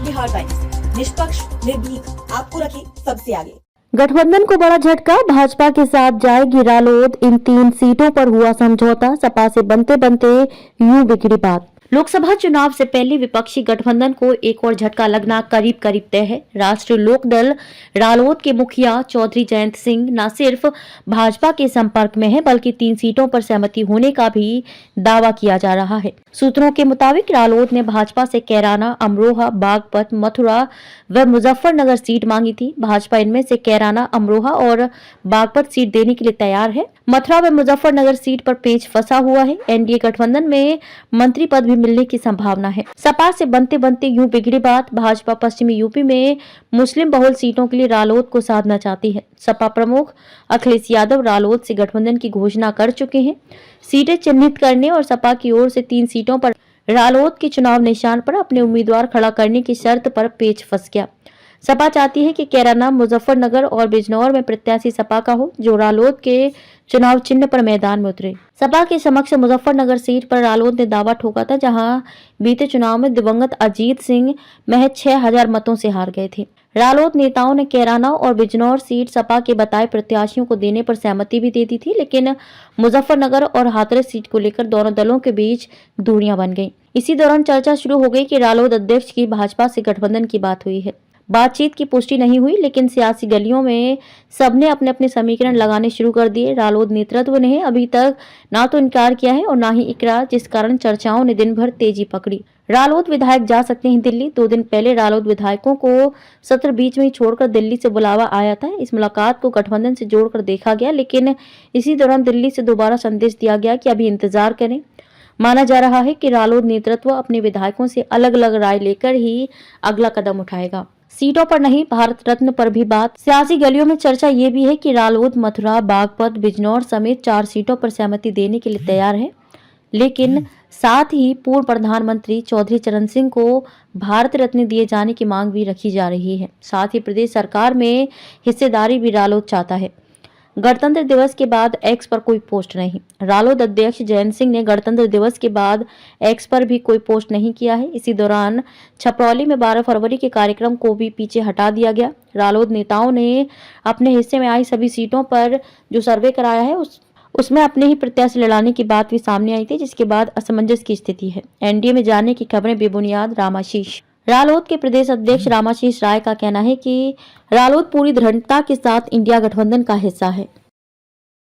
Bihar times, निष्पक्ष, निर्भीक, आपको रखे सबसे आगे। गठबंधन को बड़ा झटका, भाजपा के साथ जाएगी रालोद, इन 3 सीटों पर हुआ समझौता, सपा से बनते बनते यूं बिगड़ी बात। लोकसभा चुनाव से पहले विपक्षी गठबंधन को एक और झटका लगना करीब करीब तय है। राष्ट्रीय लोकदल रालोद के मुखिया चौधरी जयंत सिंह न सिर्फ भाजपा के संपर्क में है, बल्कि 3 सीटों पर सहमति होने का भी दावा किया जा रहा है। सूत्रों के मुताबिक रालोद ने भाजपा से कैराना, अमरोहा, बागपत, मथुरा व मुजफ्फरनगर सीट मांगी थी। भाजपा इनमें से कैराना, अमरोहा और बागपत सीट देने के लिए तैयार है। मथुरा व मुजफ्फरनगर सीट पर पेच फंसा हुआ है। एनडीए गठबंधन में मंत्री पद भी मिलने की संभावना है। सपा से बनते बनते यूं बिगड़ी बात। भाजपा पश्चिमी यूपी में मुस्लिम बहुल सीटों के लिए रालोद को साधना चाहती है। सपा प्रमुख अखिलेश यादव रालोद से गठबंधन की घोषणा कर चुके हैं। सीटें चिन्हित करने और सपा की ओर से 3 सीटों पर रालोद के चुनाव निशान पर अपने उम्मीदवार खड़ा करने की शर्त पर पेच फंस गया। सपा चाहती है कि कैराना, मुजफ्फरनगर और बिजनौर में प्रत्याशी सपा का हो, जो रालोद के चुनाव चिन्ह पर मैदान में उतरे। सपा के समक्ष मुजफ्फरनगर सीट पर रालोद ने दावा ठोका था, जहां बीते चुनाव में दिवंगत अजीत सिंह महज 6000 मतों से हार गए थे। रालोद नेताओं ने कैराना और बिजनौर सीट सपा के बताए प्रत्याशियों को देने पर सहमति भी दे दी थी, लेकिन मुजफ्फरनगर और हाथरस सीट को लेकर दोनों दलों के बीच दूरियां बन गईं। इसी दौरान चर्चा शुरू हो गई कि रालोद अध्यक्ष की भाजपा से गठबंधन की बात हुई है। बातचीत की पुष्टि नहीं हुई, लेकिन सियासी गलियों में सबने अपने अपने समीकरण लगाने शुरू कर दिए। रालोद नेतृत्व ने अभी तक ना तो इनकार किया है और ना ही इकरार, जिस कारण चर्चाओं ने दिन भर तेजी पकड़ी। रालोद विधायक जा सकते हैं दिल्ली। 2 दिन पहले रालोद विधायकों को सत्र बीच में ही छोड़कर दिल्ली से बुलावा आया था। इस मुलाकात को गठबंधन से जोड़कर देखा गया, लेकिन इसी दौरान दिल्ली से दोबारा संदेश दिया गया कि अभी इंतजार करें। माना जा रहा है कि रालोद नेतृत्व अपने विधायकों से अलग अलग राय लेकर ही अगला कदम उठाएगा। सीटों पर नहीं, भारत रत्न पर भी बात। सियासी गलियों में चर्चा ये भी है कि रालोद मथुरा, बागपत, बिजनौर समेत 4 सीटों पर सहमति देने के लिए तैयार है, लेकिन साथ ही पूर्व प्रधानमंत्री चौधरी चरण सिंह को भारत रत्न दिए जाने की मांग भी रखी जा रही है। साथ ही प्रदेश सरकार में हिस्सेदारी भी रालोद चाहता है। गणतंत्र दिवस के बाद एक्स पर कोई पोस्ट नहीं। रालोद अध्यक्ष जयंत सिंह ने गणतंत्र दिवस के बाद एक्स पर भी कोई पोस्ट नहीं किया है। इसी दौरान छपरौली में 12 फरवरी के कार्यक्रम को भी पीछे हटा दिया गया। रालोद नेताओं ने अपने हिस्से में आई सभी सीटों पर जो सर्वे कराया है उसमें अपने ही प्रत्याशी लड़ाने की बात भी सामने आई थी, जिसके बाद असमंजस की स्थिति है। एनडीए में जाने की खबरें बेबुनियाद। रामाशीष रालोद के प्रदेश अध्यक्ष रामाशीष राय का कहना है कि रालोद पूरी दृढ़ता के साथ इंडिया गठबंधन का हिस्सा है।